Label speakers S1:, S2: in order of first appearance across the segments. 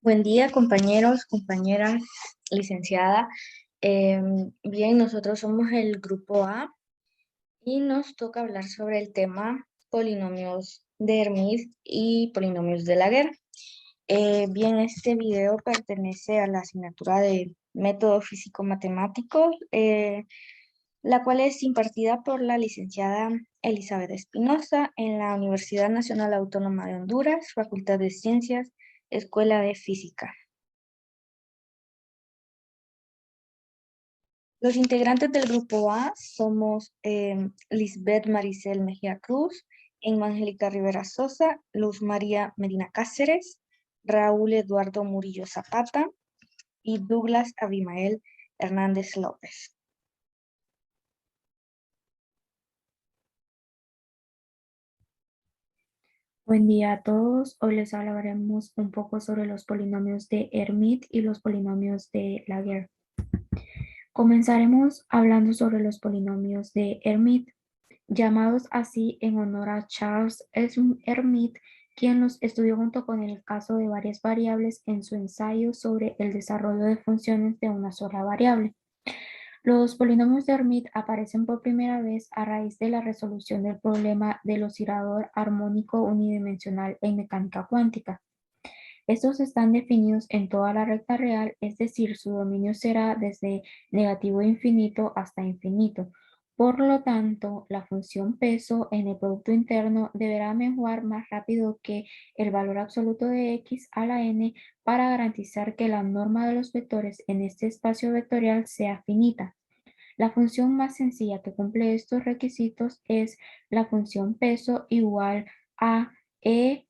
S1: Buen día, compañeros, compañeras, licenciada. Bien, nosotros somos el grupo A y nos toca hablar sobre el tema polinomios de Hermite y polinomios de Laguerre. Bien, este video pertenece a la asignatura de Método Físico-Matemático, la cual es impartida por la licenciada Elizabeth Espinosa en la Universidad Nacional Autónoma de Honduras, Facultad de Ciencias, Escuela de Física. Los integrantes del grupo A somos Lisbeth Maricel Mejía Cruz, Emma Angélica Rivera Sosa, Luz María Medina Cáceres, Raúl Eduardo Murillo Zapata y Douglas Abimael Hernández López.
S2: Buen día a todos. Hoy les hablaremos un poco sobre los polinomios de Hermite y los polinomios de Laguerre. Comenzaremos hablando sobre los polinomios de Hermite, llamados así en honor a Charles Hermite, quien los estudió junto con el caso de varias variables en su ensayo sobre el desarrollo de funciones de una sola variable. Los polinomios de Hermite aparecen por primera vez a raíz de la resolución del problema del oscilador armónico unidimensional en mecánica cuántica. Estos están definidos en toda la recta real, es decir, su dominio será desde negativo infinito hasta infinito. Por lo tanto, la función peso en el producto interno deberá menguar más rápido que el valor absoluto de x a la n para garantizar que la norma de los vectores en este espacio vectorial sea finita. La función más sencilla que cumple estos requisitos es la función peso igual a e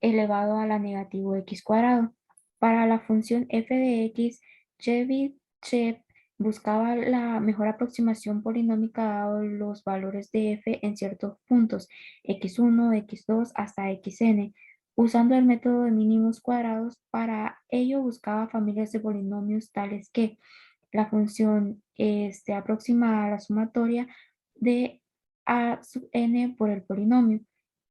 S2: elevado a la negativo x cuadrado. Para la función f de x, Chebyshev buscaba la mejor aproximación polinómica dado los valores de f en ciertos puntos, x1, x2 hasta xn. Usando el método de mínimos cuadrados, para ello buscaba familias de polinomios tales que la función esté aproximada a la sumatoria de a sub n por el polinomio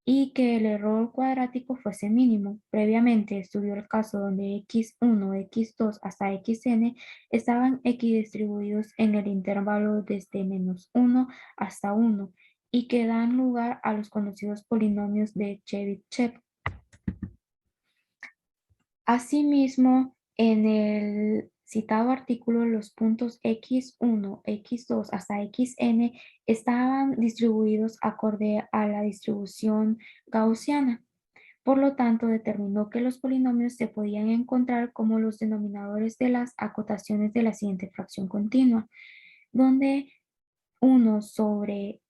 S2: y que el error cuadrático fuese mínimo. Previamente estudió el caso donde x1, x2 hasta xn estaban equidistribuidos en el intervalo desde -1 hasta 1 y que dan lugar a los conocidos polinomios de Chebyshev. Asimismo, en el citado artículo, los puntos x1, x2 hasta xn estaban distribuidos acorde a la distribución gaussiana. Por lo tanto, determinó que los polinomios se podían encontrar como los denominadores de las acotaciones de la siguiente fracción continua, donde 1 sobre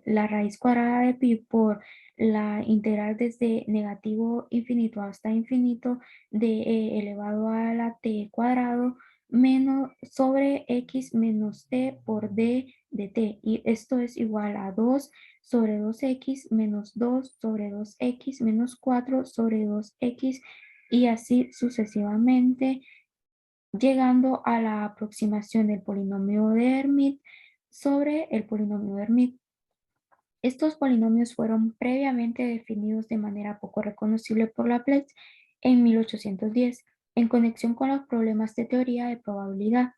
S2: la raíz cuadrada de pi por la integral desde negativo infinito hasta infinito de elevado a la t cuadrado menos sobre x menos t por d de t, y esto es igual a 2 sobre 2x menos 2 sobre 2x menos 4 sobre 2x y así sucesivamente, llegando a la aproximación del polinomio de Hermite sobre el polinomio de Hermite. Estos polinomios fueron previamente definidos de manera poco reconocible por Laplace en 1810, en conexión con los problemas de teoría de probabilidad.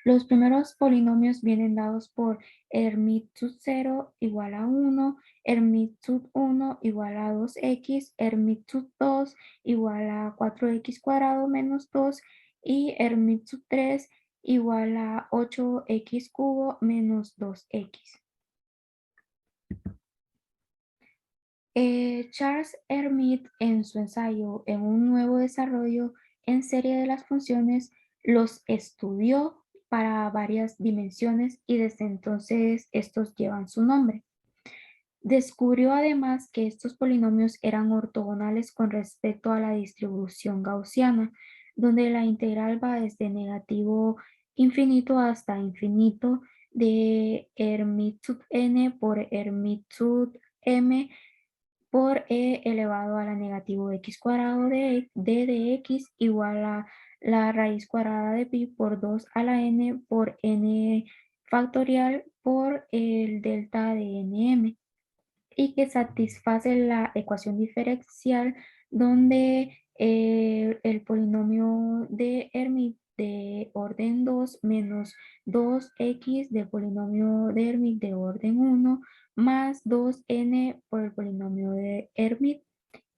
S2: Los primeros polinomios vienen dados por Hermite sub 0 igual a 1, Hermite sub 1 igual a 2x, Hermite sub 2 igual a 4x cuadrado menos 2 y Hermite sub 3 igual a 8x cubo menos 2x. Charles Hermite, en su ensayo en un nuevo desarrollo en serie de las funciones, los estudió para varias dimensiones y desde entonces estos llevan su nombre. Descubrió además que estos polinomios eran ortogonales con respecto a la distribución gaussiana, donde la integral va desde negativo infinito hasta infinito de Hermite sub n por Hermite sub m por e elevado a la negativo x cuadrado de d de x igual a la raíz cuadrada de pi por 2 a la n por n factorial por el delta de nm, y que satisface la ecuación diferencial donde el polinomio de Hermite de orden 2 menos 2x del polinomio de Hermite de orden 1 más 2n por el polinomio de Hermite.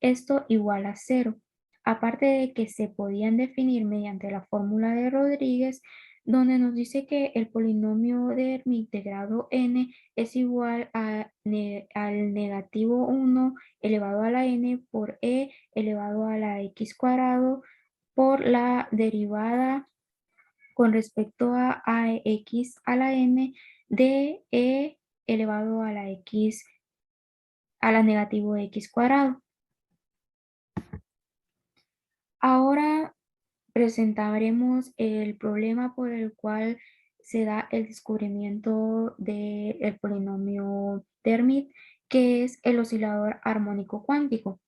S2: Esto igual a 0. Aparte de que se podían definir mediante la fórmula de Rodríguez, donde nos dice que el polinomio de Hermite de grado n es igual al negativo 1 elevado a la n por e elevado a la x cuadrado por la derivada con respecto a x a la n de e elevado a la x a la negativo x cuadrado. Ahora presentaremos el problema por el cual se da el descubrimiento del polinomio de Hermite, que es el oscilador armónico cuántico.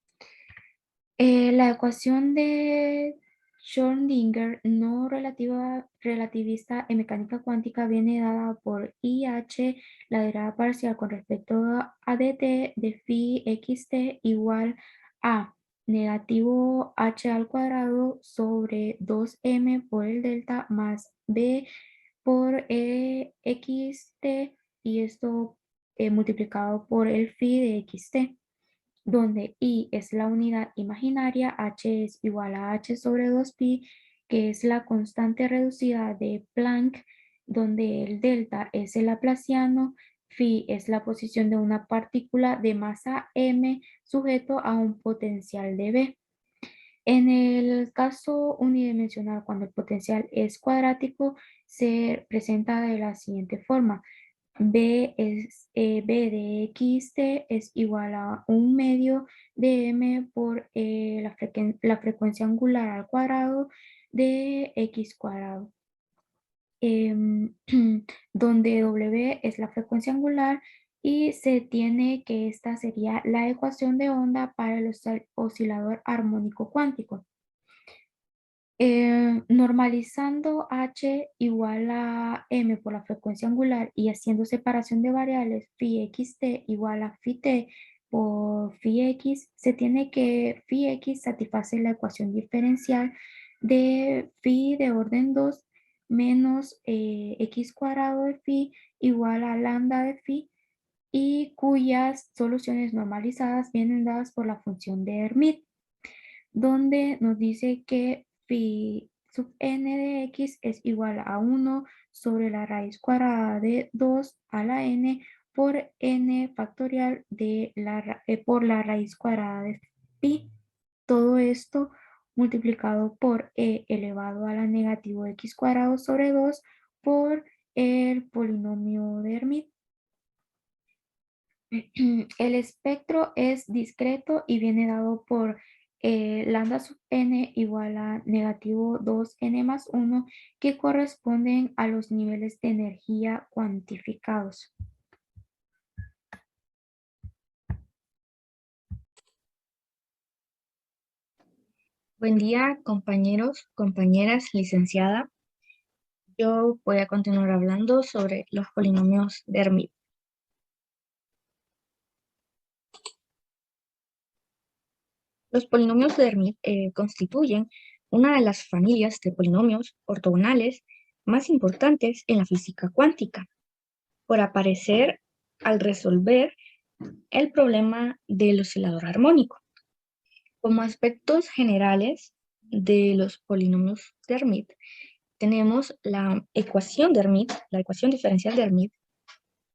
S2: La ecuación de Schrödinger no relativista en mecánica cuántica viene dada por IH, la derivada parcial con respecto a dt de phi xt igual a negativo h al cuadrado sobre 2m por el delta más b por xt y esto multiplicado por el phi de xt, donde I es la unidad imaginaria, H es igual a H sobre 2pi, que es la constante reducida de Planck, donde el delta es el laplaciano, phi es la posición de una partícula de masa m sujeto a un potencial de B. En el caso unidimensional, cuando el potencial es cuadrático, se presenta de la siguiente forma. B de xt es igual a 1/2 de m por la frecuencia angular al cuadrado de x cuadrado, donde w es la frecuencia angular y se tiene que esta sería la ecuación de onda para el oscilador armónico cuántico. Normalizando h igual a m por la frecuencia angular y haciendo separación de variables phi xt igual a phi t por phi x, se tiene que phi x satisface la ecuación diferencial de phi de orden 2 menos x cuadrado de phi igual a lambda de phi, y cuyas soluciones normalizadas vienen dadas por la función de Hermite, donde nos dice que phi sub n de x es igual a 1 sobre la raíz cuadrada de 2 a la n por n factorial por la raíz cuadrada de pi. Todo esto multiplicado por e elevado a la negativo x cuadrado sobre 2 por el polinomio de Hermite. El espectro es discreto y viene dado por lambda sub n igual a negativo 2n más 1, que corresponden a los niveles de energía cuantificados.
S1: Buen día, compañeros, compañeras, licenciada. Yo voy a continuar hablando sobre los polinomios de Hermite. Los polinomios de Hermite constituyen una de las familias de polinomios ortogonales más importantes en la física cuántica, por aparecer al resolver el problema del oscilador armónico. Como aspectos generales de los polinomios de Hermite, tenemos la ecuación de Hermite, la ecuación diferencial de Hermite,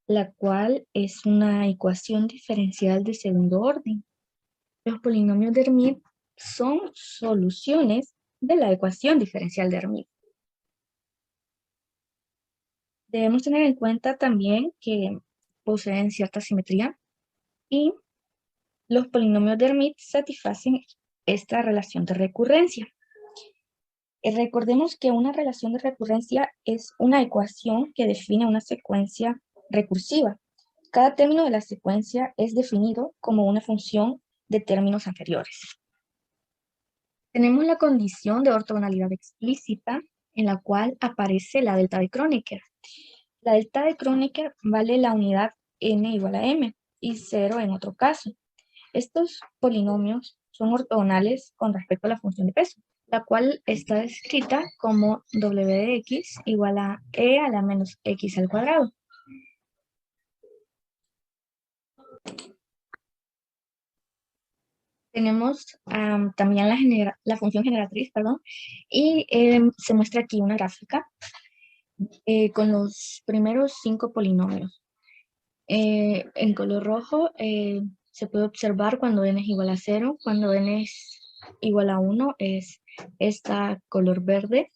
S1: la cual es una ecuación diferencial de segundo orden. Los polinomios de Hermite son soluciones de la ecuación diferencial de Hermite. Debemos tener en cuenta también que poseen cierta simetría y los polinomios de Hermite satisfacen esta relación de recurrencia. Recordemos que una relación de recurrencia es una ecuación que define una secuencia recursiva. Cada término de la secuencia es definido como una función de términos anteriores. Tenemos la condición de ortogonalidad explícita en la cual aparece la delta de Kronecker. La delta de Kronecker vale la unidad n igual a m y 0 en otro caso. Estos polinomios son ortogonales con respecto a la función de peso, la cual está escrita como w de x igual a e a la menos x al cuadrado. Tenemos también la función generatriz, perdón, y se muestra aquí una gráfica con los primeros 5 polinomios. En color rojo se puede observar cuando n es igual a 0, cuando n es igual a 1 es esta color verde,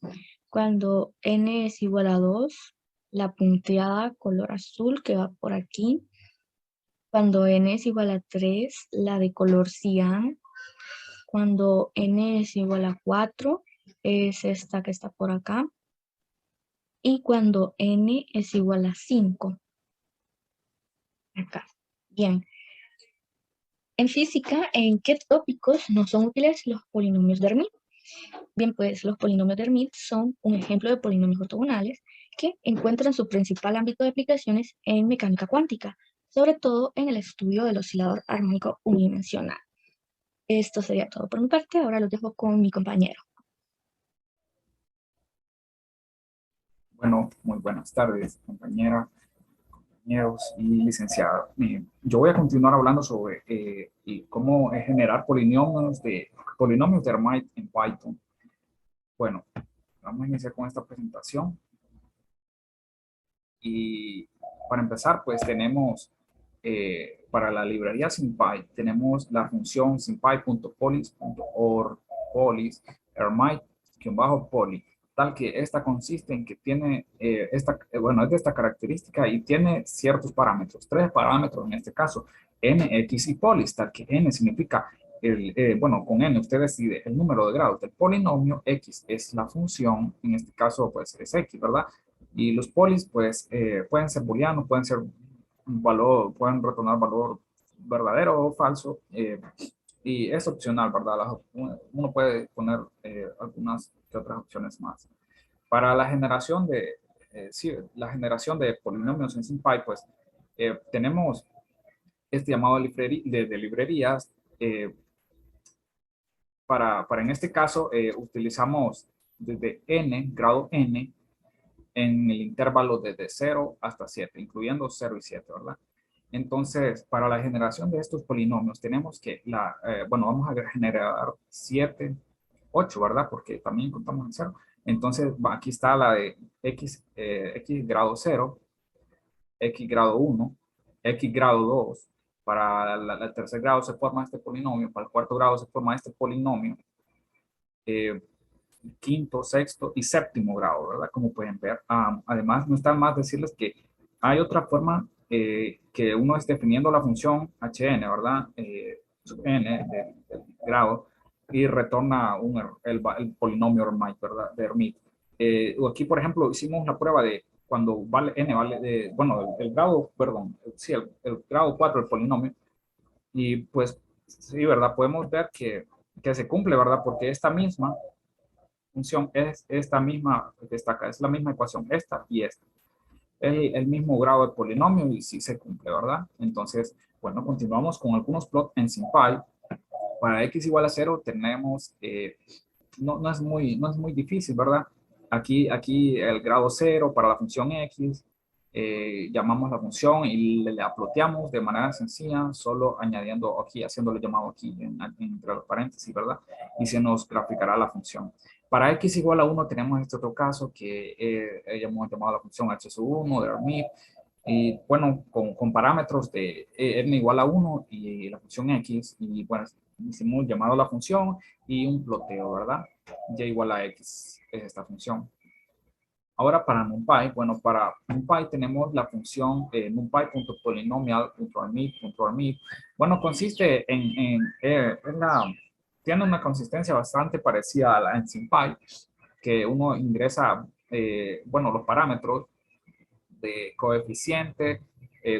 S1: cuando n es igual a 2, la punteada color azul que va por aquí, cuando n es igual a 3, la de color cian, cuando n es igual a 4, es esta que está por acá, y cuando n es igual a 5, acá. Bien. En física, ¿en qué tópicos no son útiles los polinomios de Hermite? Bien, pues los polinomios de Hermite son un ejemplo de polinomios ortogonales que encuentran su principal ámbito de aplicaciones en mecánica cuántica, sobre todo en el estudio del oscilador armónico unidimensional. Esto sería todo por mi parte, ahora lo dejo con mi compañero.
S3: Bueno, muy buenas tardes, compañeros y licenciada. Yo voy a continuar hablando sobre cómo generar polinomios de Hermite en Python. Bueno, vamos a iniciar con esta presentación. Y para empezar, pues tenemos para la librería SymPy, tenemos la función sympy.polis.or polis Hermite-poly, tal que esta consiste en que tiene es de esta característica y tiene ciertos parámetros, 3 parámetros en este caso, n, x y polis, tal que n significa con n usted decide el número de grados del polinomio, x es la función, en este caso pues es x, ¿verdad? Y los polis pues pueden ser booleanos, pueden ser valor, pueden retornar valor verdadero o falso, y es opcional, ¿verdad? Uno puede poner algunas que otras opciones más. Para la generación de polinomios en SymPy, pues tenemos este llamado de librerías. Para en este caso utilizamos desde n, grado n, en el intervalo desde 0 hasta 7, incluyendo 0 y 7, ¿verdad? Entonces, para la generación de estos polinomios, tenemos que, vamos a generar 7, 8, ¿verdad? Porque también contamos en 0. Entonces, aquí está la de x grado 0, x grado 1, x grado 2. Para el tercer grado se forma este polinomio, para el cuarto grado se forma este polinomio. Quinto, sexto y séptimo grado, ¿verdad? Como pueden ver. Además, no está más decirles que hay otra forma que uno es definiendo la función hn, ¿verdad? Sub n del grado y retorna el polinomio Hermite, ¿verdad? De Hermite. Aquí, por ejemplo, hicimos la prueba de cuando vale n, el grado, perdón, sí, el grado 4 del polinomio. Y pues, sí, ¿verdad? Podemos ver que se cumple, ¿verdad? Porque esta misma función es esta misma que está acá, es la misma ecuación, esta y esta. El mismo grado de polinomio y sí se cumple, ¿verdad? Entonces, bueno, continuamos con algunos plots en SymPy. Para x igual a 0 tenemos, no es muy difícil, ¿verdad? Aquí el grado 0 para la función x, llamamos la función y la ploteamos de manera sencilla, solo añadiendo aquí, haciéndole llamado aquí entre los paréntesis, ¿verdad? Y se nos graficará la función. Para x igual a 1 tenemos este otro caso que hemos llamado la función h sub 1 de Hermite. Y bueno, con parámetros de n igual a 1 y la función x. Y bueno, hicimos llamado a la función y un ploteo, ¿verdad? Y igual a x es esta función. Ahora para NumPy, bueno, para NumPy tenemos la función numpy.polynomial.armit. Bueno, consiste tiene una consistencia bastante parecida a la en SymPy, que uno ingresa, los parámetros de coeficiente,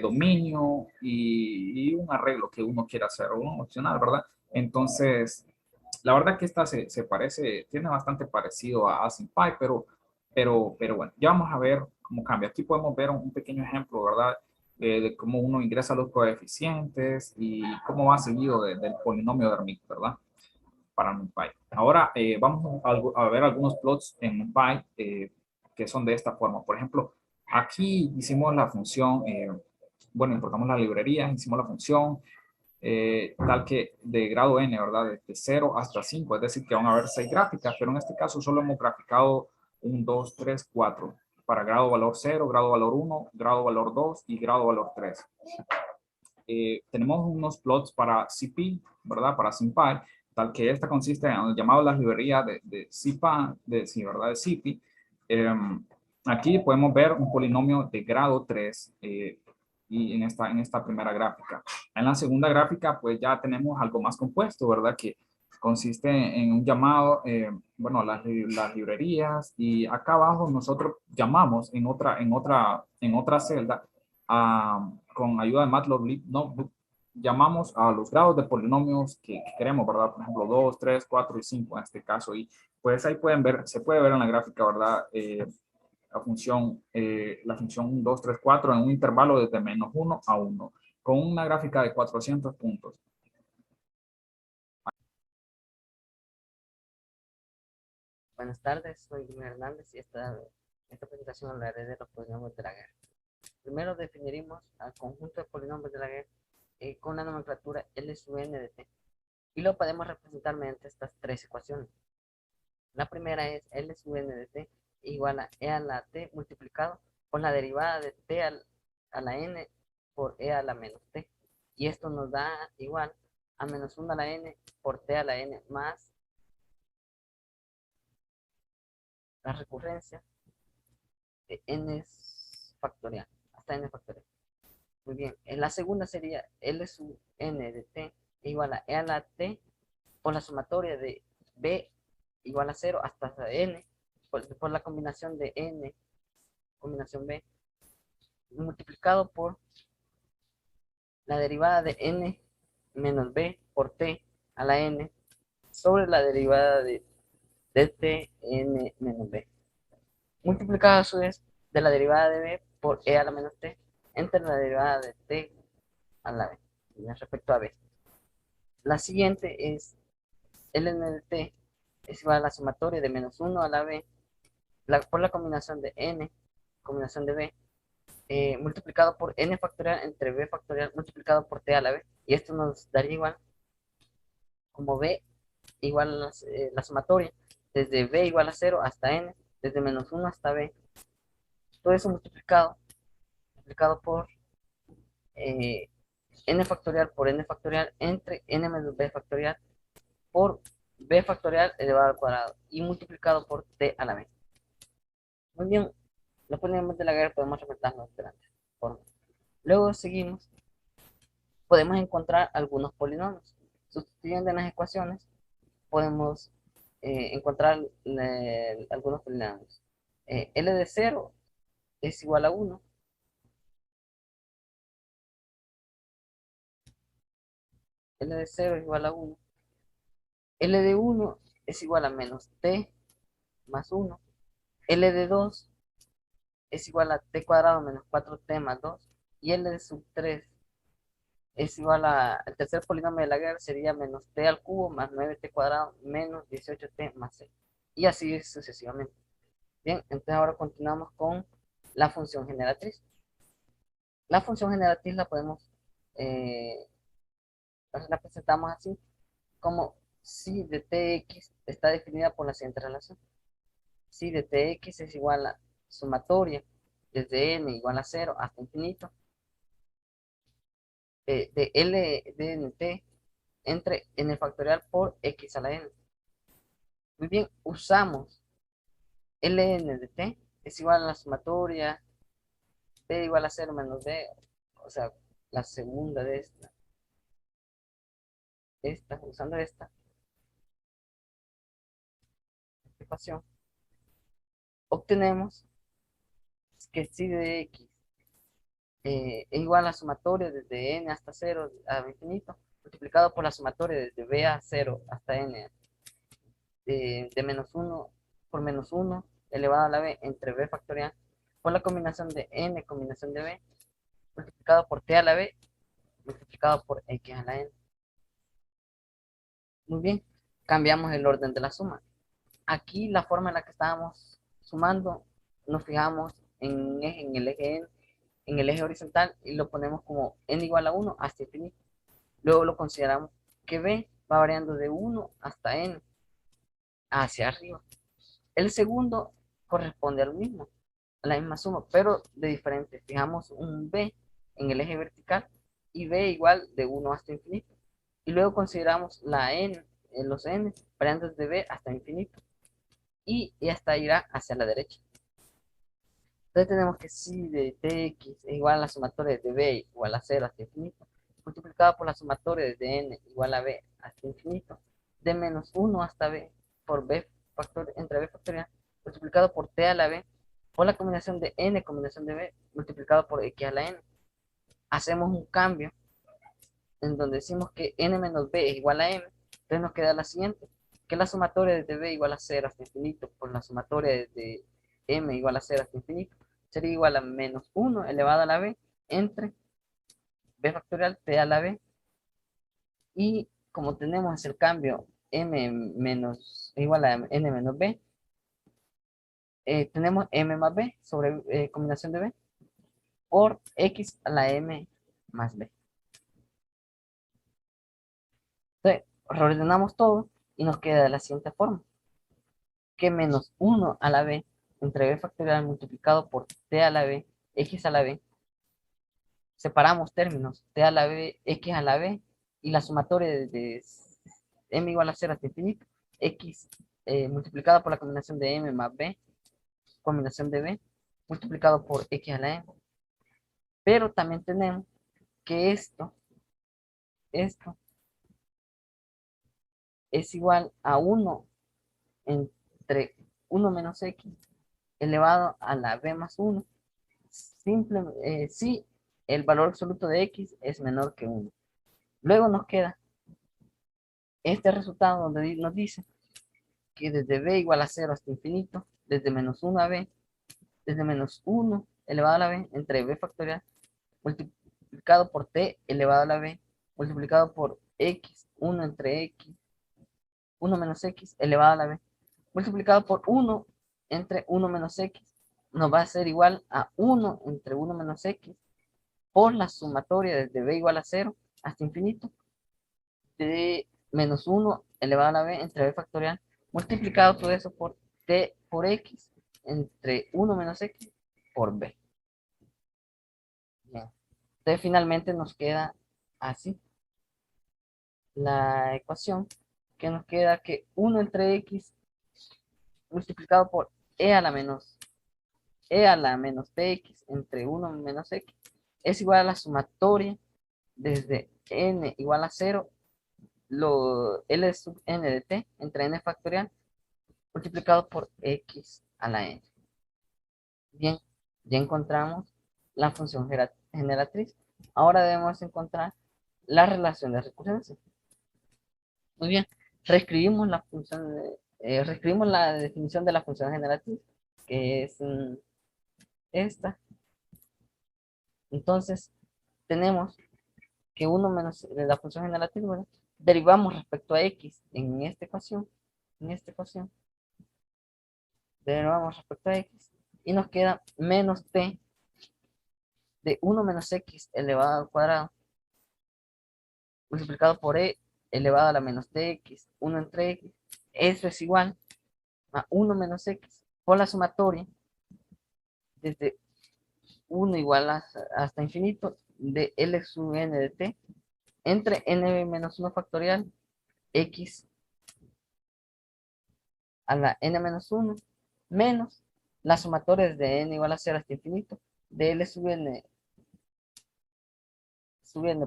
S3: dominio y un arreglo que uno quiera hacer, o un opcional, ¿verdad? Entonces, la verdad que esta se parece, tiene bastante parecido a SymPy, pero bueno, ya vamos a ver cómo cambia. Aquí podemos ver un pequeño ejemplo, ¿verdad? de cómo uno ingresa los coeficientes y cómo va seguido del polinomio de Hermite, ¿verdad? Para NumPy. Ahora vamos a ver algunos plots en NumPy que son de esta forma. Por ejemplo, aquí hicimos la función, bueno, importamos la librería, hicimos la función tal que de grado n, ¿verdad? De 0 hasta 5, es decir, que van a haber 6 gráficas, pero en este caso solo hemos graficado 1, 2, 3, 4, para grado valor 0, grado valor 1, grado valor 2 y grado valor 3. Tenemos unos plots para CP, ¿verdad? Para SymPy, tal que esta consiste en el llamado a las librerías de CPy, sí, ¿verdad? De CP. Aquí podemos ver un polinomio de grado 3 y en esta primera gráfica. En la segunda gráfica, pues ya tenemos algo más compuesto, ¿verdad? Que consiste en un llamado, bueno, las librerías, y acá abajo nosotros llamamos en otra celda con ayuda de Matplotlib Notebook, llamamos a los grados de polinomios que queremos, ¿verdad? Por ejemplo, 2, 3, 4 y 5 en este caso. Y pues ahí pueden ver, se puede ver en la gráfica, ¿verdad? La función 1, 2, 3, 4 en un intervalo desde -1 a 1, con una gráfica de 400 puntos.
S4: Buenas tardes, soy Jimmy Hernández y esta presentación hablaré de los polinomios de Laguerre. Primero definiremos al conjunto de polinomios de Laguerre con la nomenclatura L sub n de t y lo podemos representar mediante estas tres ecuaciones. La primera es L sub n de t igual a e a la t multiplicado por la derivada de t a la n por e a la menos t, y esto nos da igual a menos 1 a la n por t a la n más la recurrencia de n factorial, hasta n factorial. Muy bien, en la segunda sería L sub n de t igual a e a la t por la sumatoria de b igual a 0 hasta n por la combinación de n, combinación b, multiplicado por la derivada de n menos b por t a la n sobre la derivada de t n menos b, multiplicado a su vez de la derivada de b por e a la menos t entre la derivada de t a la b respecto a b. La siguiente es ln de t es igual a la sumatoria de menos 1 a la b por la combinación de n, combinación de b, multiplicado por n factorial entre b factorial multiplicado por t a la b. Y esto nos daría igual, como b igual a la sumatoria, desde b igual a 0 hasta n, desde menos 1 hasta b. Todo eso multiplicado por n factorial por n factorial entre n menos b factorial por b factorial elevado al cuadrado y multiplicado por t a la b. Muy bien, los polinomios de Laguerre podemos representarlos de la forma. Luego seguimos, podemos encontrar algunos polinomios. Sustituyendo en las ecuaciones, podemos encontrar algunos polinomios. L de 0 es igual a 1. L de 0 es igual a 1. L de 1 es igual a menos t más 1. L de 2 es igual a t cuadrado menos 4t más 2. Y L de sub 3 es igual a, el tercer polinomio de Laguerre sería menos t al cubo más 9t cuadrado menos 18t más c. Y así sucesivamente. Bien, entonces ahora continuamos con la función generatriz. La función generatriz la podemos, la presentamos así, como si de tx está definida por la siguiente relación. Si de tx es igual a sumatoria desde n igual a 0 hasta infinito de L de nt entre n factorial por x a la n. Muy bien, usamos ln de t es igual a la sumatoria t igual a 0 menos d, o sea, la segunda de usando esta ecuación, obtenemos que si de x es igual a la sumatoria desde n hasta 0 a infinito, multiplicado por la sumatoria desde b a 0 hasta n de menos 1 por menos 1 elevado a la b entre b factorial por la combinación de n combinación de b multiplicado por t a la b multiplicado por x a la n. Muy bien, cambiamos el orden de la suma. Aquí la forma en la que estábamos sumando, nos fijamos en el eje n, en el eje horizontal y lo ponemos como n igual a 1 hasta infinito. Luego lo consideramos que b va variando de 1 hasta n hacia arriba. El segundo corresponde al mismo, a la misma suma, pero de diferente. Fijamos un b en el eje vertical y b igual de 1 hasta infinito. Y luego consideramos la n, los n, variando desde b hasta infinito. Y hasta irá hacia la derecha. Entonces tenemos que si de tx es igual a la sumatoria de b igual a 0 hasta infinito, multiplicado por la sumatoria de n igual a b hasta infinito, de menos 1 hasta b por b factor, entre b factorial, multiplicado por t a la b, por la combinación de n combinación de b, multiplicado por x a la n. Hacemos un cambio en donde decimos que n menos b es igual a m, entonces nos queda la siguiente, que la sumatoria de b igual a 0 hasta infinito por la sumatoria de m igual a 0 hasta infinito sería igual a menos 1 elevado a la b entre b factorial t a la b, y como tenemos el cambio m menos igual a n menos b, tenemos m más b sobre combinación de b por x a la m más b. Entonces, reordenamos todo y nos queda de la siguiente forma, que menos 1 a la b entre b factorial multiplicado por t a la b, x a la b, separamos términos, t a la b, x a la b, y la sumatoria de m igual a 0 hasta infinito, x multiplicado por la combinación de m más b, combinación de b, multiplicado por x a la m. Pero también tenemos que esto es igual a 1 entre 1 menos x elevado a la b más 1, si el valor absoluto de x es menor que 1. Luego nos queda este resultado donde nos dice que desde b igual a 0 hasta infinito, desde menos 1 a b, desde menos 1 elevado a la b entre b factorial multiplicado por t elevado a la b multiplicado por x, 1 entre x, 1 menos x elevado a la b multiplicado por 1 entre 1 menos x nos va a ser igual a 1 entre 1 menos x por la sumatoria desde b igual a 0 hasta infinito de menos 1 elevado a la b entre b factorial multiplicado todo eso por t por x entre 1 menos x por b. Bien. Entonces finalmente nos queda así la ecuación, que nos queda que 1 entre x multiplicado por e a la menos tx entre 1 menos x es igual a la sumatoria desde n igual a 0, L sub n de t entre n factorial multiplicado por x a la n. Bien, ya encontramos la función generatriz. Ahora debemos encontrar la relación de recurrencia. Muy bien, reescribimos la función, reescribimos la definición de la función generatriz, que es esta. Entonces, tenemos que 1 menos la función generatriz, ¿verdad? Derivamos respecto a x en esta ecuación, derivamos respecto a x, y nos queda menos t de 1 menos x elevado al cuadrado, multiplicado por e elevado a la menos tx, 1 entre x, eso es igual a 1 menos x por la sumatoria desde 1 igual hasta infinito de L sub n de t entre n menos 1 factorial x a la n menos 1 menos la sumatoria desde n igual a 0 hasta infinito de L sub n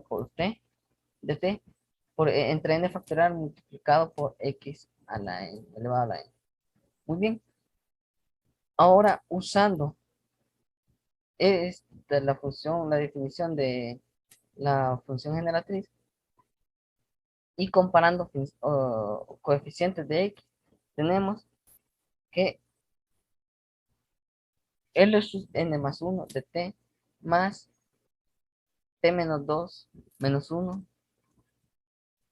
S4: por t de t por, entre n factorial multiplicado por x a la n elevado a la n. Muy bien. Ahora usando la función, la definición de la función generatriz y comparando coeficientes de x, tenemos que L sub n más 1 de t más t menos 2 menos 1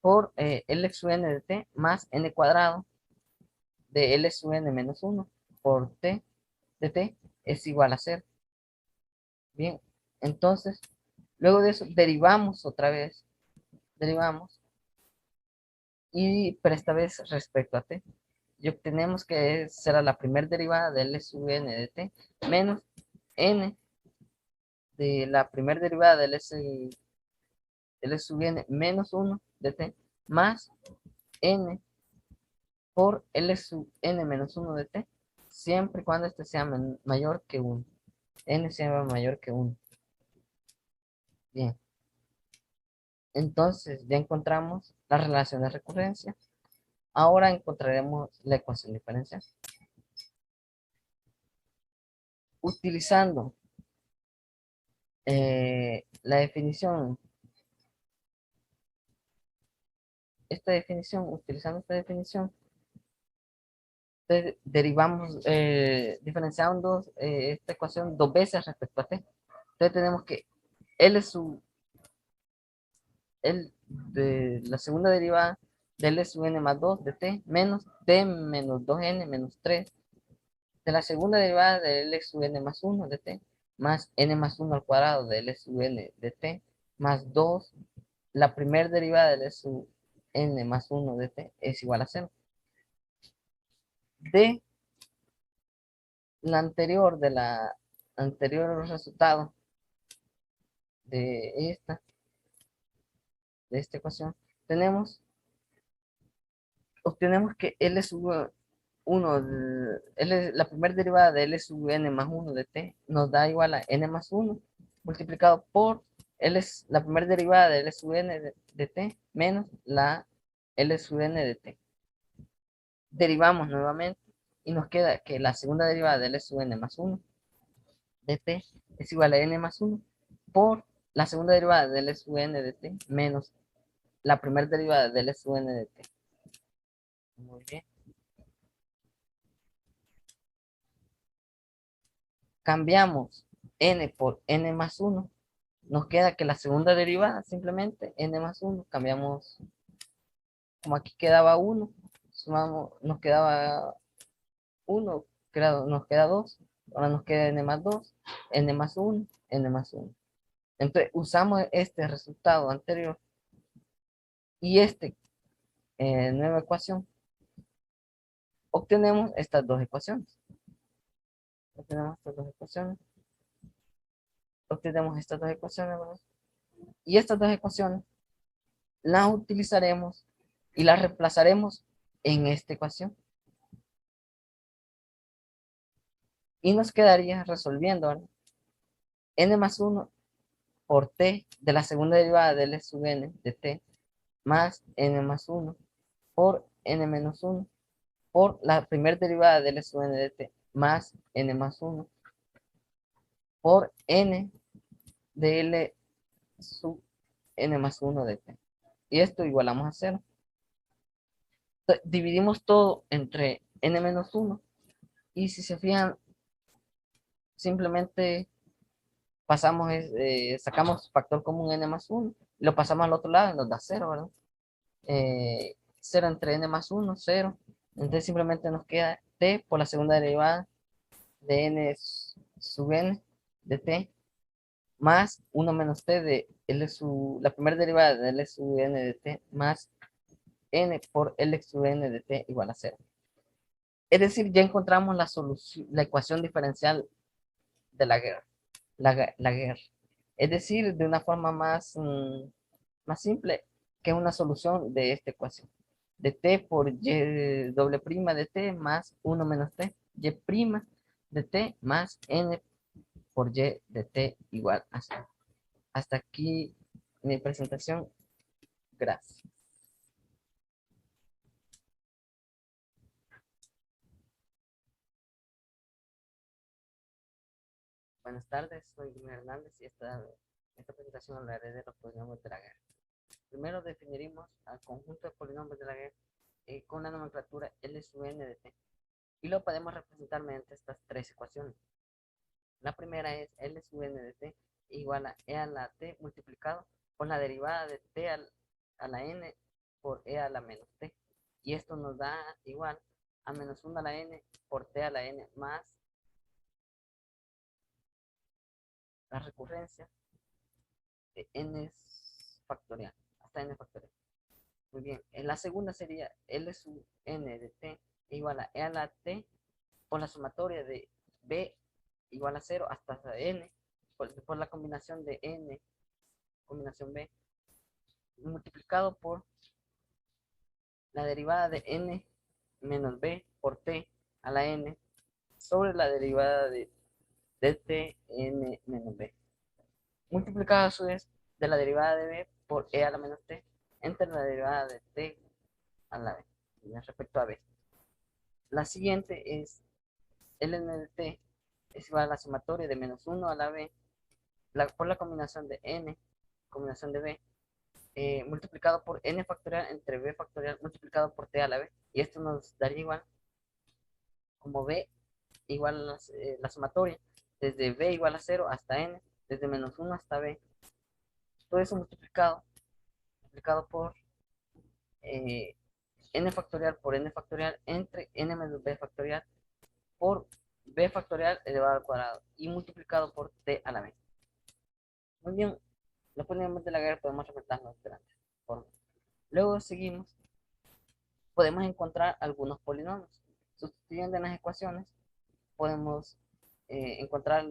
S4: por L sub n de t más n cuadrado de L sub n menos 1 por t de t es igual a 0. Bien, entonces, luego de eso, derivamos otra vez. Derivamos. Pero esta vez respecto a t. Y obtenemos que será la primera derivada de L sub n de t menos n de la primera derivada del L sub n menos 1 de t más n por L sub n menos 1 de t, siempre y cuando este sea mayor que 1. N sea mayor que 1. Bien. Entonces ya encontramos la relación de recurrencia. Ahora encontraremos la ecuación diferencial. Utilizando la definición, utilizando esta definición, entonces, derivamos, diferenciando esta ecuación dos veces respecto a t. Entonces tenemos que L sub, de la segunda derivada de L sub n más 2 de t menos t menos 2n menos 3 de la segunda derivada de L sub n más 1 de t más n más 1 al cuadrado de L sub n de t más 2, la primera derivada de L sub n más 1 de t es igual a 0. De la anterior, de la anterior resultado de esta ecuación, obtenemos que L sub 1, la primera derivada de L sub n más 1 de t nos da igual a n más 1 multiplicado por la primera derivada de L sub n de t menos la L sub n de t. Derivamos nuevamente y nos queda que la segunda derivada de L sub n más 1 de t es igual a n más 1 por la segunda derivada de L sub n de t menos la primera derivada de L sub n de t. Muy bien. Cambiamos n por n más 1. Nos queda que la segunda derivada, simplemente n más 1. Cambiamos, como aquí quedaba 1, sumamos, nos quedaba 1, nos queda 2. Ahora nos queda n más 2, n más 1, n más 1. Entonces usamos este resultado anterior y nueva ecuación. Obtenemos estas dos ecuaciones. Obtenemos estas dos ecuaciones. ¿Verdad? Y estas dos ecuaciones las utilizaremos y las reemplazaremos en esta ecuación. Y nos quedaría resolviendo, ¿verdad? N más 1 por t de la segunda derivada de L sub n de t más n más 1 por n menos 1 por la primera derivada de L sub n de t más n más 1 por n de L sub n más 1 de t. Y esto igualamos a 0. Entonces, dividimos todo entre n menos 1 y si se fijan, simplemente pasamos, sacamos factor común n más 1, lo pasamos al otro lado y nos da 0, ¿verdad? 0 entre n más 1, 0. Entonces simplemente nos queda t por la segunda derivada de n sub n de t más 1 menos t de la primera derivada de L sub n de t más n por L sub n de t igual a 0. Es decir, ya encontramos la solución, la ecuación diferencial de la guerra. La guerra. Es decir, de una forma más simple, que es una solución de esta ecuación. De t por y doble prima de t más 1 menos t, y prima de t más n por y de t igual a 0. Hasta aquí mi presentación. Gracias. Buenas tardes, soy Luis Hernández y esta presentación hablaré de los polinomios de la guerra. Primero definiremos al conjunto de polinomios de la guerra con la nomenclatura L sub n de t y lo podemos representar mediante estas tres ecuaciones. La primera es L sub n de t igual a e a la t multiplicado por la derivada de t a la n por e a la menos t. Y esto nos da igual a menos 1 a la n por t a la n más la recurrencia de n factorial, hasta n factorial. Muy bien, en la segunda sería L sub n de t igual a e a la t por la sumatoria de b igual a 0 hasta n por la combinación de n, combinación b, multiplicado por la derivada de n menos b por t a la n sobre la derivada de t n menos b, multiplicado a su vez de la derivada de b por e a la menos t entre la derivada de t a la b respecto a b. La siguiente es ln de t es igual a la sumatoria de menos 1 a la b por la combinación de n, combinación de b, multiplicado por n factorial entre b factorial multiplicado por t a la b. Y esto nos daría igual como b igual a la sumatoria desde b igual a 0 hasta n, desde menos 1 hasta b. Todo eso multiplicado por n factorial por n factorial entre n menos b factorial por b factorial elevado al cuadrado y multiplicado por t a la b. Muy bien, lo ponemos de la guerra, podemos representarlo delante. Luego seguimos, podemos encontrar algunos polinomios. Sustituyendo en las ecuaciones, podemos encontrar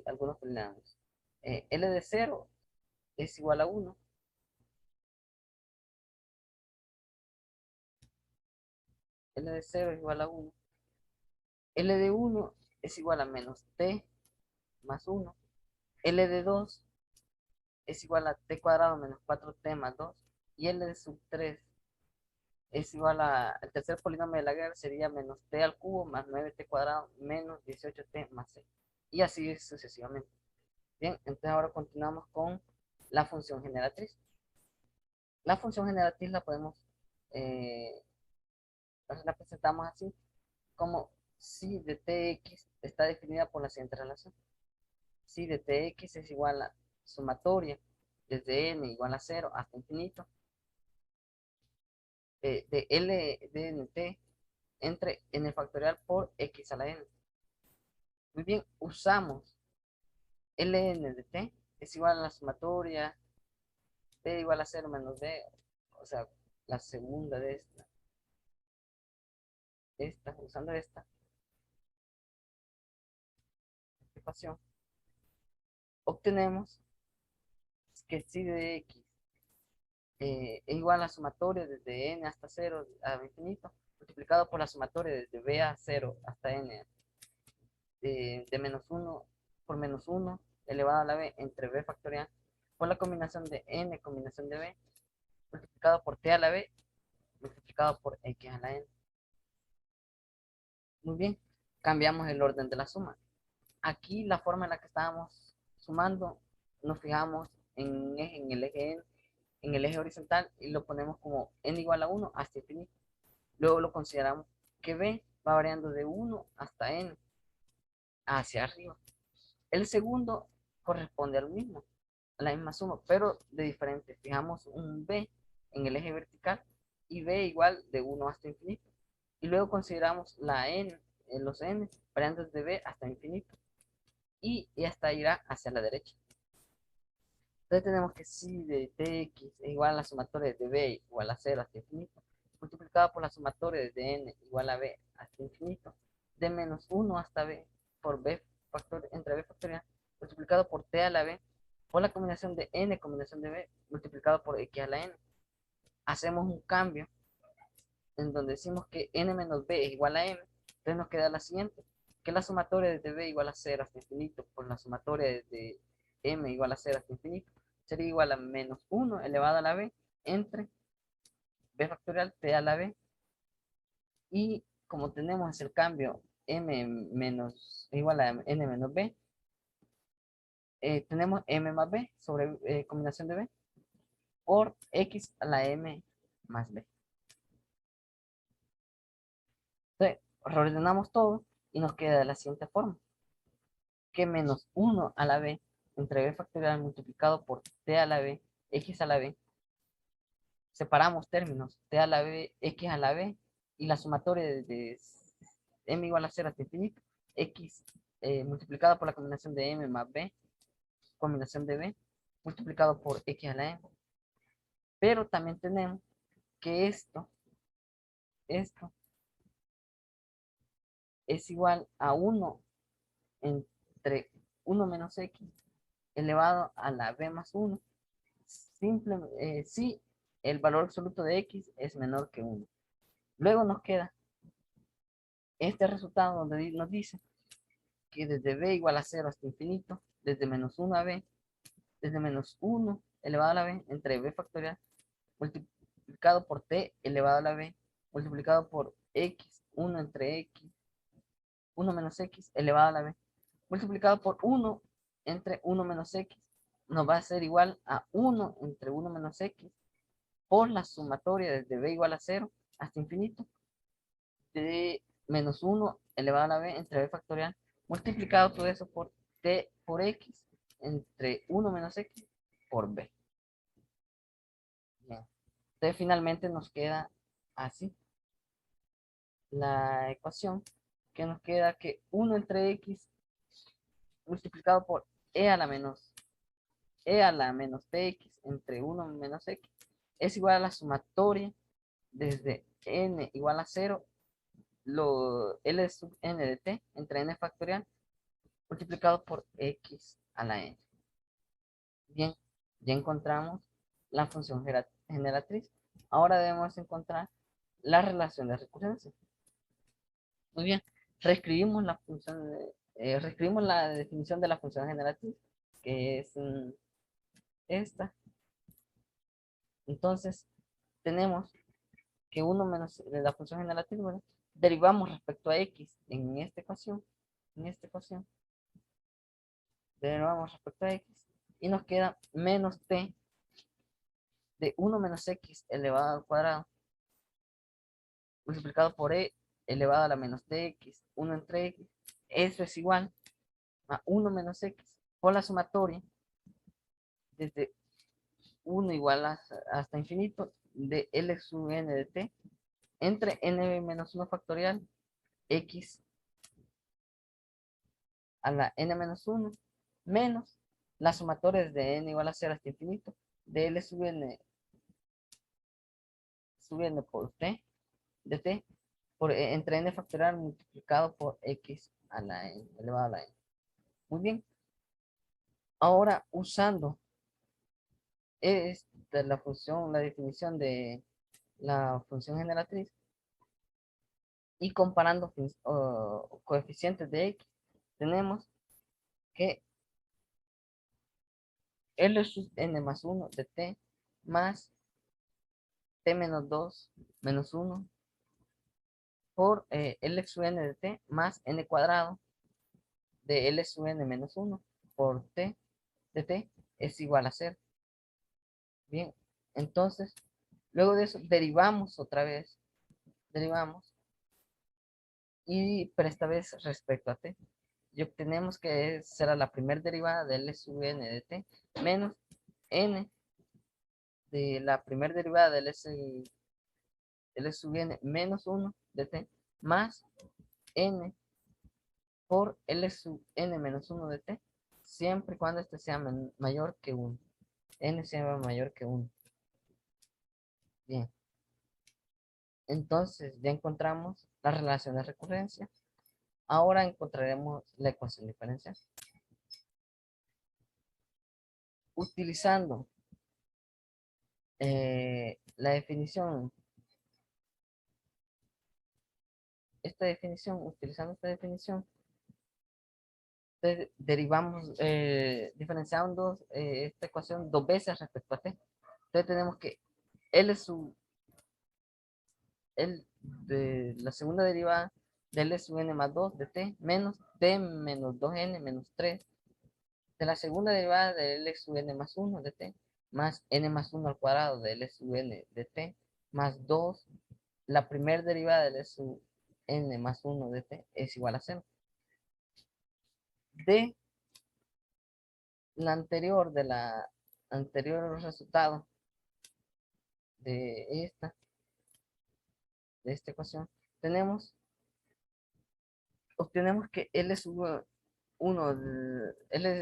S4: algunos polinomios. L de 0 es igual a 1. L de 0 es igual a 1. L de 1 es igual a menos t más 1. L de 2 es igual a t cuadrado menos 4t más 2. Y L de sub 3 es igual al tercer polinomio de la guerra, sería menos t al cubo más 9t cuadrado menos 18t más c. Y así sucesivamente. Bien, entonces ahora continuamos con la función generatriz. La función generatriz la podemos, la presentamos así, como si de tx está definida por la siguiente relación. Si de tx es igual a sumatoria desde n igual a 0 hasta infinito de L de nt entre n factorial por x a la n. Muy bien, usamos ln de t es igual a la sumatoria b igual a 0 menos b, o sea, la segunda de usando esta ecuación, obtenemos que si de x es igual a la sumatoria desde n hasta 0 a infinito, multiplicado por la sumatoria desde b a 0 hasta n de menos 1 por menos 1 elevado a la b entre b factorial por la combinación de n combinación de b multiplicado por t a la b multiplicado por x a la n. Muy bien, cambiamos el orden de la suma. Aquí la forma en la que estábamos sumando, nos fijamos en el eje n, en el eje horizontal y lo ponemos como n igual a 1 hasta infinito. Luego lo consideramos que b va variando de 1 hasta n hacia arriba. El segundo corresponde al mismo, a la misma suma, pero de diferente. Fijamos un b en el eje vertical y b igual de 1 hasta infinito. Y luego consideramos la n, los n, variando desde b hasta infinito. Y esta irá hacia la derecha. Entonces tenemos que si de tx es igual a la sumatoria de b igual a 0 hasta infinito, multiplicado por la sumatoria de n igual a b hasta infinito, de menos 1 hasta b por b factor, entre b factorial, multiplicado por t a la b, por la combinación de n combinación de b, multiplicado por x a la n. Hacemos un cambio en donde decimos que n menos b es igual a m, entonces nos queda la siguiente, que la sumatoria de b igual a 0 hasta infinito por la sumatoria de m igual a 0 hasta infinito sería igual a menos 1 elevado a la b entre b factorial t a la b. Y como tenemos el cambio m menos igual a n menos b, tenemos m más b sobre combinación de b por x a la m más b. Entonces, reordenamos todo y nos queda de la siguiente forma, que menos 1 a la b entre b factorial multiplicado por t a la b, x a la b. Separamos términos, t a la b, x a la b, y la sumatoria de m igual a 0 hasta infinito, x multiplicado por la combinación de m más b, combinación de b, multiplicado por x a la m. Pero también tenemos que esto es igual a 1 entre 1 menos x elevado a la b más 1, si el valor absoluto de x es menor que 1. Luego nos queda este resultado donde nos dice que desde b igual a 0 hasta infinito, desde menos 1 a b, desde menos 1 elevado a la b entre b factorial multiplicado por t elevado a la b multiplicado por x, 1 entre x, 1 menos x elevado a la b multiplicado por 1 entre 1 menos x nos va a ser igual a 1 entre 1 menos x por la sumatoria desde b igual a 0 hasta infinito de menos 1 elevado a la b entre b factorial multiplicado todo eso por t por x entre 1 menos x por b. Bien. Entonces finalmente nos queda así la ecuación, que nos queda que 1 entre x multiplicado por e a la menos px entre 1 menos x es igual a la sumatoria desde n igual a 0 L sub n de t entre n factorial multiplicado por x a la n. Bien, ya encontramos la función generatriz. Ahora debemos encontrar la relación de recurrencia. Muy bien, reescribimos la función, reescribimos la definición de la función generatriz, que es esta. Entonces, tenemos que 1 menos la función generatriz, ¿verdad? Derivamos respecto a x en esta ecuación, derivamos respecto a x, y nos queda menos t de 1 menos x elevado al cuadrado, multiplicado por e elevado a la menos tx, 1 entre x, eso es igual a 1 menos x por la sumatoria desde 1 igual hasta infinito de L sub n de t entre n menos 1 factorial x a la n menos 1 menos la sumatoria desde n igual a 0 hasta infinito de L sub n por t de t por, entre n factorial multiplicado por x a la n elevado a la n. Muy bien. Ahora usando la función, la definición de la función generatriz y comparando coeficientes de x, tenemos que L sub n más 1 de t más t menos 2 menos 1 por L sub n de t más n cuadrado de L sub n menos 1 por t de t es igual a 0. Bien, entonces, luego de eso derivamos otra vez, pero esta vez respecto a t. Y obtenemos que será la primera derivada de L sub n de t menos n de la primera derivada de L sub n menos 1 de t más n por L sub n menos 1 de t, siempre y cuando este sea mayor que 1. N sea mayor que 1. Bien. Entonces ya encontramos la relación de recurrencia. Ahora encontraremos la ecuación diferencial. Utilizando la definición, utilizando esta definición, derivamos, diferenciando esta ecuación dos veces respecto a t. Entonces tenemos que de la segunda derivada de L sub n más 2 de t menos t menos 2n menos 3 de la segunda derivada de L sub n más 1 de t más n más 1 al cuadrado de L sub n de t más 2 la primera derivada de L sub n más 1 de t es igual a 0 de la anterior de la anterior resultado de esta ecuación, obtenemos que L sub 1,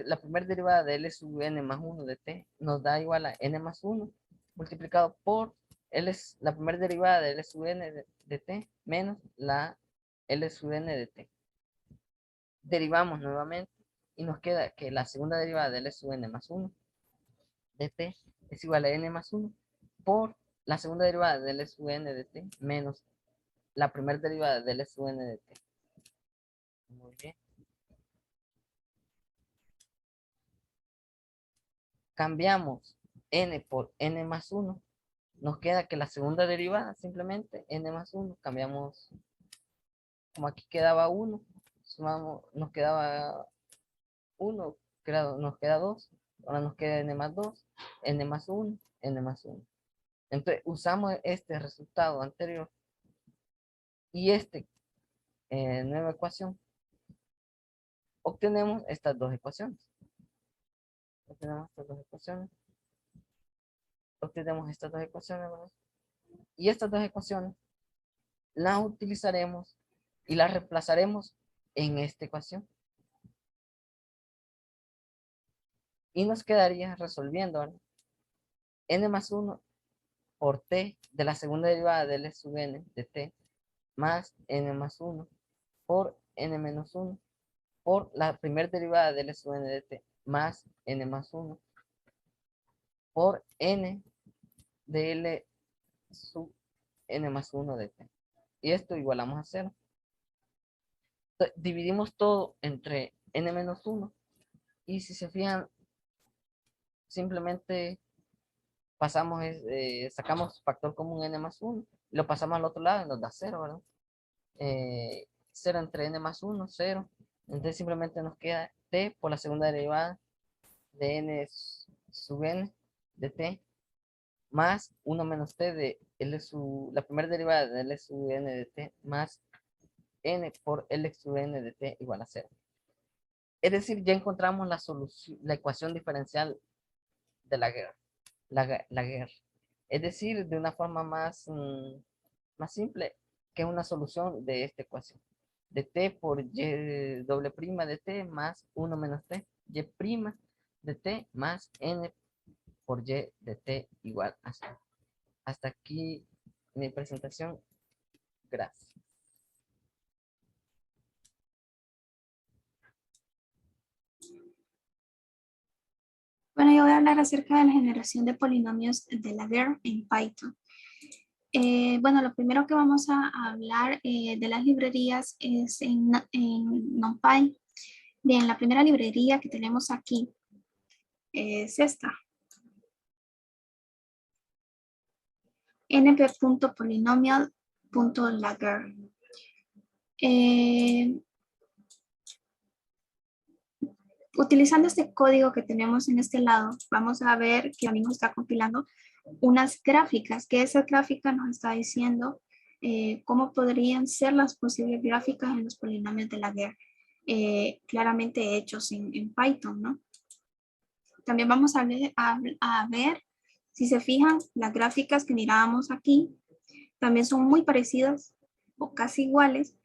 S4: la primera derivada de L sub n más 1 de t nos da igual a n más 1 multiplicado por la primera derivada de L sub n de t menos la L sub n de t. Derivamos nuevamente y nos queda que la segunda derivada de L sub n más 1 de t es igual a n más 1 por la segunda derivada de L sub n de t menos la primera derivada de L sub n de t. Muy bien. Cambiamos n por n más 1. Nos queda que la segunda derivada, simplemente n más 1. Cambiamos, como aquí quedaba 1, sumamos, nos quedaba 1, nos queda 2. Ahora nos queda n más 2, n más 1, n más 1. Entonces usamos este resultado anterior y nueva ecuación. Obtenemos estas dos ecuaciones. Obtenemos estas dos ecuaciones, ¿verdad? Y estas dos ecuaciones las utilizaremos y las reemplazaremos en esta ecuación. Y nos quedaría resolviendo, ¿verdad? N más 1 por t de la segunda derivada de L sub n de t más n más 1 por n menos 1 por la primera derivada de L sub n de t más n más 1 por n de L sub n más 1 de t. Y esto igualamos a 0. Entonces, dividimos todo entre n menos 1. Y si se fijan, simplemente pasamos, sacamos factor común n más 1. Y lo pasamos al otro lado y nos da 0, ¿verdad? 0 entre n más 1, 0. Entonces simplemente nos queda t por la segunda derivada de n sub n de t más 1 menos t de la primera derivada de L sub n de t más n por L sub n de t igual a 0. Es decir, ya encontramos la solución, la ecuación diferencial de Laguerre. Es decir, de una forma más simple, que es una solución de esta ecuación. De t por y doble prima de t más 1 menos t, y prima de t más n por y de t igual a 0. Hasta aquí mi presentación. Gracias.
S5: Bueno, yo voy a hablar acerca de la generación de polinomios de Laguerre en Python. Bueno, lo primero que vamos a hablar de las librerías es en NumPy. Bien, la primera librería que tenemos aquí es esta. np.polynomial.laguerre. Utilizando este código que tenemos en este lado, vamos a ver que a mí nos está compilando unas gráficas, que esa gráfica nos está diciendo cómo podrían ser las posibles gráficas en los polinomios de Laguerre, claramente hechos en Python, ¿no? También vamos a ver, si se fijan, las gráficas que mirábamos aquí también son muy parecidas o casi iguales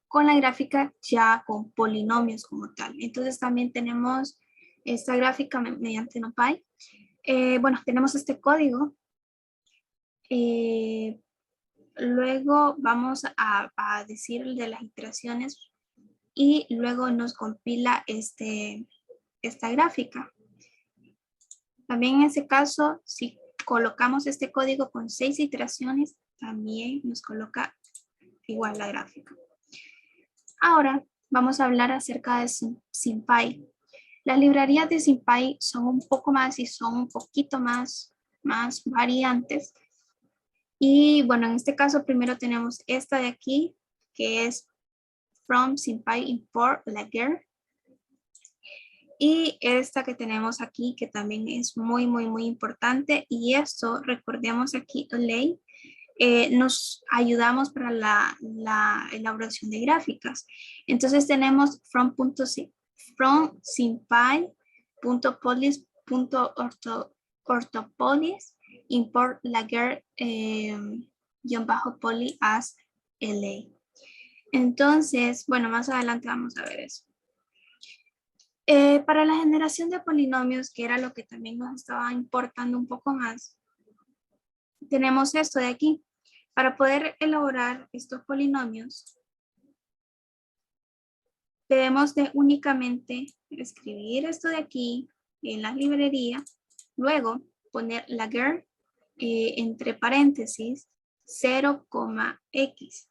S5: con la gráfica ya con polinomios como tal. Entonces también tenemos esta gráfica mediante NumPy. Bueno, tenemos este código. Luego vamos a decir de las iteraciones y luego nos compila esta gráfica. También en ese caso, si colocamos este código con 6 iteraciones, también nos coloca igual la gráfica. Ahora vamos a hablar acerca de SymPy. Las librerías de SymPy son un poco más y son un poquito más variantes. Y bueno, en este caso primero tenemos esta de aquí, que es From SymPy Import Laguerre. Y esta que tenemos aquí, que también es muy importante. Y esto, recordemos aquí, ley, nos ayudamos para la elaboración de gráficas. Entonces tenemos from SymPy .polis.orthopolis import Laguerre-poly as LA. Entonces, bueno, más adelante vamos a ver eso. Para la generación de polinomios, que era lo que también nos estaba importando un poco más, tenemos esto de aquí. Para poder elaborar estos polinomios, debemos de únicamente escribir esto de aquí en la librería, luego poner Laguerre entre paréntesis 0,x.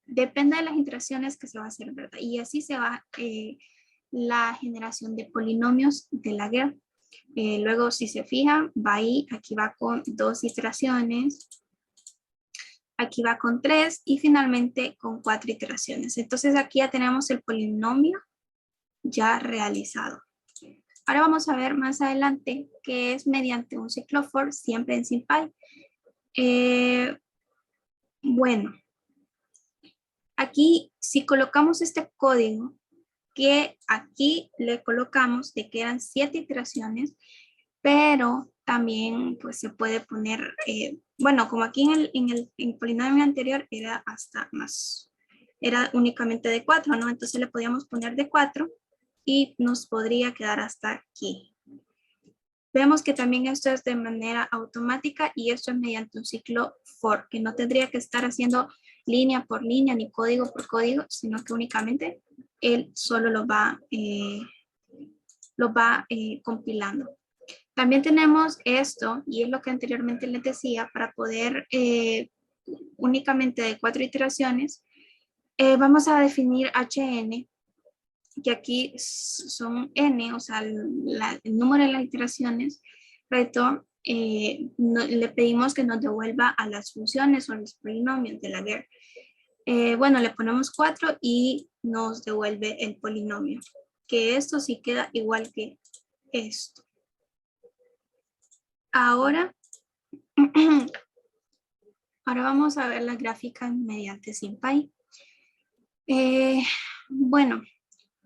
S5: Depende de las iteraciones que se va a hacer, ¿verdad? Y así se va la generación de polinomios de Laguerre. Luego, si se fijan, va ahí, aquí va con 2 iteraciones, aquí va con 3 y finalmente con 4 iteraciones. Entonces aquí ya tenemos el polinomio ya realizado. Ahora vamos a ver más adelante que es mediante un ciclo for, siempre en SymPy. Bueno, aquí si colocamos este código, que aquí le colocamos de que eran 7 iteraciones, pero también pues se puede poner, bueno, como aquí en el polinomio anterior era hasta más, era únicamente de 4, ¿no? Entonces le podíamos poner de 4 y nos podría quedar hasta aquí. Vemos que también esto es de manera automática y esto es mediante un ciclo for, que no tendría que estar haciendo línea por línea ni código por código, sino que únicamente él solo lo va compilando. También tenemos esto, y es lo que anteriormente les decía, para poder únicamente de 4 iteraciones, vamos a definir HN, que aquí son n, o sea, el número de las iteraciones, return, le pedimos que nos devuelva a las funciones o los polinomios de Laguerre. Bueno, le ponemos 4 y nos devuelve el polinomio, que esto sí queda igual que esto. Ahora vamos a ver la gráfica mediante SymPy. Bueno,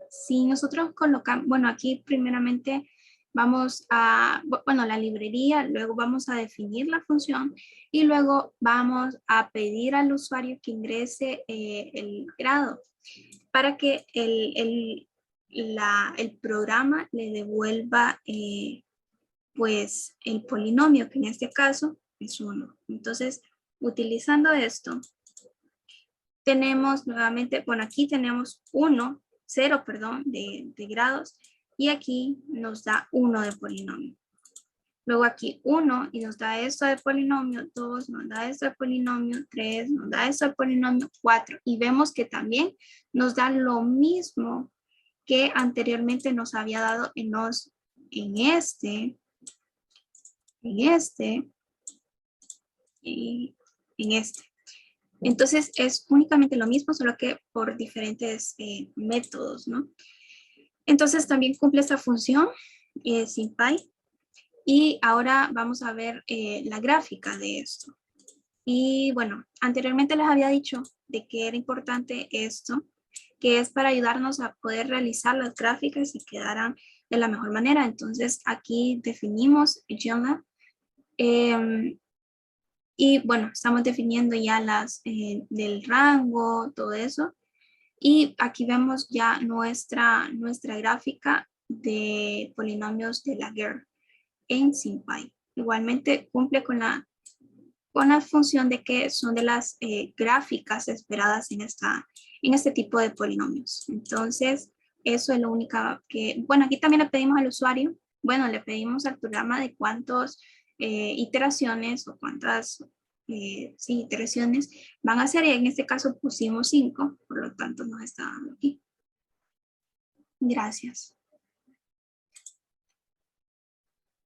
S5: si nosotros colocamos, bueno, aquí primeramente vamos a, bueno, la librería, luego vamos a definir la función y luego vamos a pedir al usuario que ingrese el grado para que el programa le devuelva pues el polinomio, que en este caso es 1. Entonces, utilizando esto, tenemos nuevamente, bueno, aquí tenemos 0, perdón, de grados, y aquí nos da 1 de polinomio. Luego aquí 1 y nos da esto de polinomio, 2 nos da esto de polinomio, 3 nos da esto de polinomio, 4. Y vemos que también nos da lo mismo que anteriormente nos había dado en este y en este. Entonces es únicamente lo mismo, solo que por diferentes métodos, ¿no? Entonces también cumple esta función SymPy. Y ahora vamos a ver la gráfica de esto. Y bueno, anteriormente les había dicho de que era importante esto, que es para ayudarnos a poder realizar las gráficas y quedaran de la mejor manera. Entonces aquí definimos GeoMap. Y bueno, estamos definiendo ya las del rango, todo eso. Y aquí vemos ya nuestra gráfica de polinomios de Laguerre en SymPy. Igualmente cumple con la función de que son de las gráficas esperadas en este tipo de polinomios. Entonces, eso es lo único que, bueno, aquí también le pedimos al usuario, bueno, le pedimos al programa de cuántas iteraciones o cuántas iteraciones van a ser, y en este caso pusimos 5, por lo tanto nos está dando aquí. Gracias.